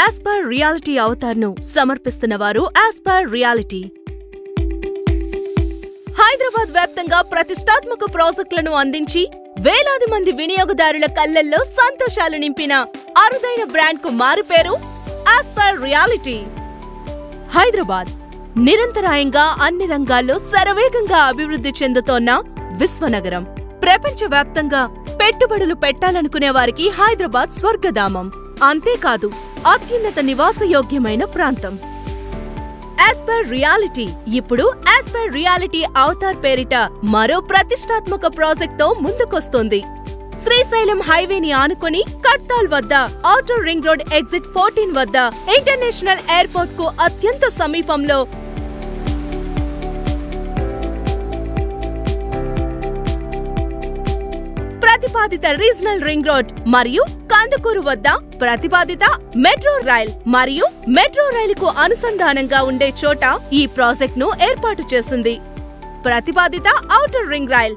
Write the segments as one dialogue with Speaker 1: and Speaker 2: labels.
Speaker 1: Aspire Reality అవతార్ను సమర్పిస్తున్నవారు Aspire Reality. Hyderabad వ్యాప్తంగా ప్రతిష్టాత్మక ప్రాజెక్టులను అందించి వేలాది మంది వినియోగదారుల కళ్లల్లో సంతోషాలు నింపిన అరుదైన బ్రాండ్కు మారుపేరు ఆస్పైర్ రియాలిటీ. హైదరాబాద్ నిరంతరాయంగా అన్ని రంగాల్లో శరవేగంగా అభివృద్ధి చెందుతోన్న విశ్వనగరం. ప్రపంచవ్యాప్తంగా పెట్టుబడులు పెట్టాలనుకునే వారికి హైదరాబాద్ స్వర్గధామం. అంతేకాదు, అత్యున్నత నివాసయోగ్యమైన ప్రాంతం. ఆస్పైర్ రియాలిటీ ఇప్పుడు ఆస్పైర్ రియాలిటీ అవతార్ పేరిట మరో ప్రతిష్టాత్మక ప్రాజెక్ట్తో ముందుకొస్తోంది. శ్రీశైలం హైవేని ఆనుకుని కడ్తాల్ వద్ద ఔటర్ రింగ్ రోడ్ ఎగ్జిట్ 14 వద్ద ఇంటర్నేషనల్ ఎయిర్పోర్ట్ కు అత్యంత సమీపంలో ప్రతిపాదిత రీజనల్ రింగ్ రోడ్ మరియు కందుకూరు వద్ద ప్రతిపాదిత మెట్రో రైల్ మరియు మెట్రో రైలుకు అనుసంధానంగా ఉండే చోట ఈ ప్రాజెక్ట్ ను ఏర్పాటు చేసింది. ప్రతిపాదిత outer ring rail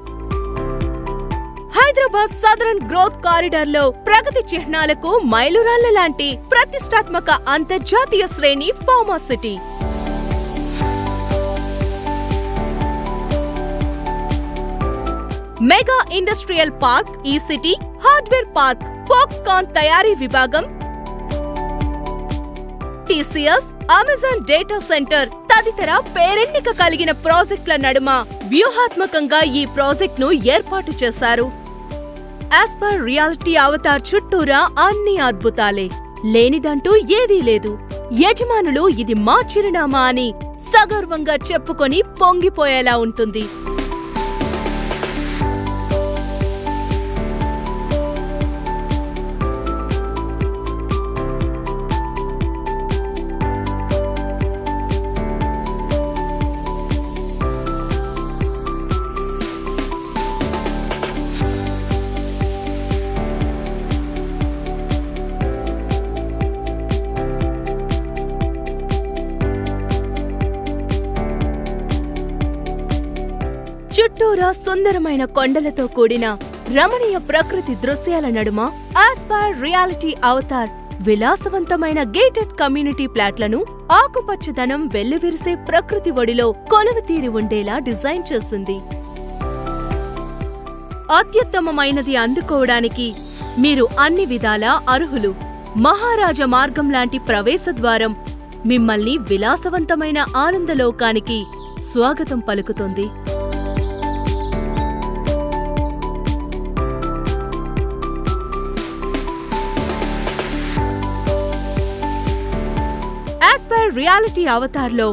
Speaker 1: Hyderabad southern growth corridor లో ప్రగతి చిహ్నాలకు మైలురాళ్ల లాంటి ప్రతిష్టాత్మక అంతర్జాతీయ శ్రేణి pharma city. Mega industrial park, ఈ సిటీ హార్డ్వేర్ పార్క్, ఫాక్స్కాన్ తయారీ విభాగం, టీసీఎస్, అమెజాన్ డేటా సెంటర్ తదితర పేరెన్నిక కలిగిన ప్రాజెక్టుల నడుమ వ్యూహాత్మకంగా ఈ ప్రాజెక్ట్ ను ఏర్పాటు చేశారు. ఆస్పైర్ రియాలిటీ అవతార్ చుట్టూరా అన్ని అద్భుతాలే, లేనిదంటూ ఏదీ లేదు. యజమానులు ఇది మా చిరునామా అని సగర్వంగా చెప్పుకొని పొంగిపోయేలా ఉంటుంది. చుట్టూరా సుందరమైన కొండలతో కూడిన రమణీయ ప్రకృతి దృశ్యాల నడుమ ఆస్పైర్ రియాలిటీ అవతార్ విలాసవంతమైన గేటెడ్ కమ్యూనిటీ ప్లాట్లను ఆకుపచ్చదనం వెల్లివిరిసే ప్రకృతి ఒడిలో కొలువుతీరి ఉండేలా డిజైన్ చేసింది. అత్యుత్తమమైనది అందుకోవడానికి మీరు అన్ని విధాలా అర్హులు. మహారాజ మార్గం లాంటి ప్రవేశద్వారం మిమ్మల్ని విలాసవంతమైన ఆనందలోకానికి స్వాగతం పలుకుతుంది. ఆస్పైర్ రియాలిటీ అవతార్లో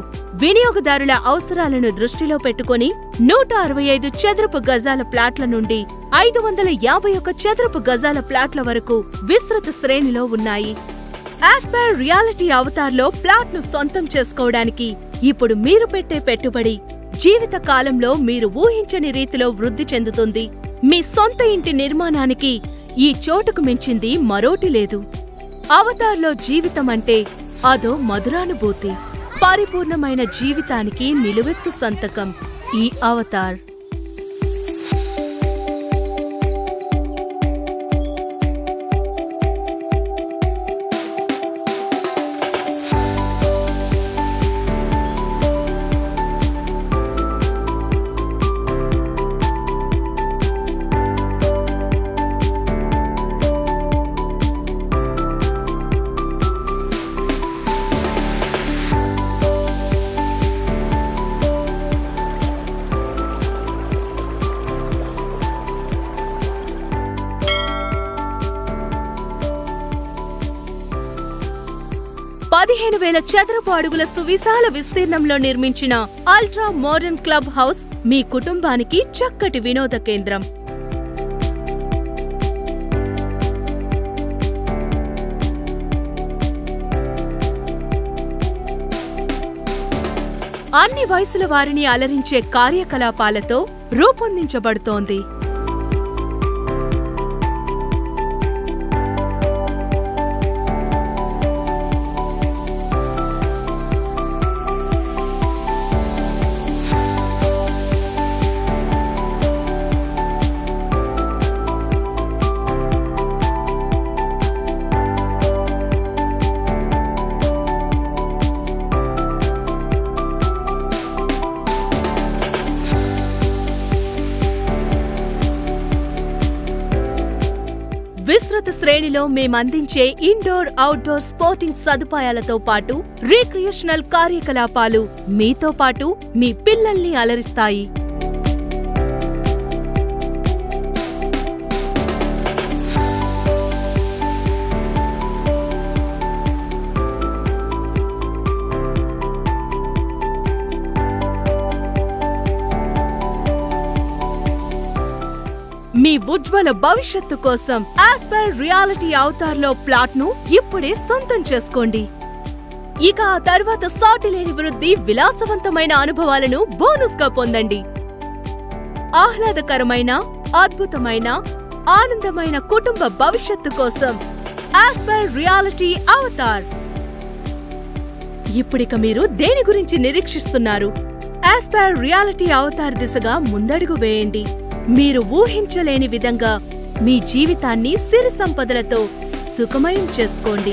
Speaker 1: వినియోగదారుల అవసరాలను దృష్టిలో పెట్టుకుని 165 చదరపు గజాల ప్లాట్ల నుండి 551 చదరపు గజాల ప్లాట్ల వరకు విస్తృత శ్రేణిలో ఉన్నాయి. ఆస్పైర్ రియాలిటీ అవతార్లో ప్లాట్ను సొంతం చేసుకోవడానికి ఇప్పుడు మీరు పెట్టే పెట్టుబడి జీవిత కాలంలో మీరు ఊహించని రీతిలో వృద్ధి చెందుతుంది. మీ సొంత ఇంటి నిర్మాణానికి ఈ చోటుకు మించింది మరోటి లేదు. అవతార్లో జీవితం అంటే అదో మధురానుభూతి. పరిపూర్ణమైన జీవితానికి నిలువెత్తు సంతకం ఈ అవతార్. వేల చదరపు అడుగుల సువిశాల విస్తీర్ణంలో నిర్మించిన అల్ట్రా మోడర్న్ క్లబ్ హౌస్ మీ కుటుంబానికి చక్కటి వినోద కేంద్రం. అన్ని వయసుల వారిని అలరించే కార్యకలాపాలతో రూపొందించబడుతోంది. అత్యున్నత శ్రేణిలో మేమందించే ఇండోర్, అవుట్డోర్ స్పోర్టింగ్ సదుపాయాలతో పాటు రీక్రియేషనల్ కార్యకలాపాలు మీతో పాటు మీ పిల్లల్ని అలరిస్తాయి. మీ ఉజ్వల భవిష్యత్తు కోసం ఆస్పైర్ రియాలిటీ అవతార్లో ప్లాట్ను ఇప్పుడే సొంతం చేసుకోండి. ఇక ఆ తర్వాత సాటిలేని వృద్ధి, విలాసవంతమైన అనుభవాలను బోనస్గా పొందండి. ఆహ్లాదకరమైన, అద్భుతమైన, ఆనందమైన కుటుంబ భవిష్యత్తు కోసం ఆస్పైర్ రియాలిటీ అవతార్. ఇప్పుడిక మీరు దేని గురించి నిరీక్షిస్తున్నారు? ఆస్పైర్ రియాలిటీ అవతార్ దిశగా ముందడుగు వేయండి. మీరు ఊహించలేని విధంగా మీ జీవితాన్ని సిరి సంపదలతో సుఖమయం చేసుకోండి.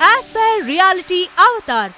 Speaker 1: Aspire reality Avatar.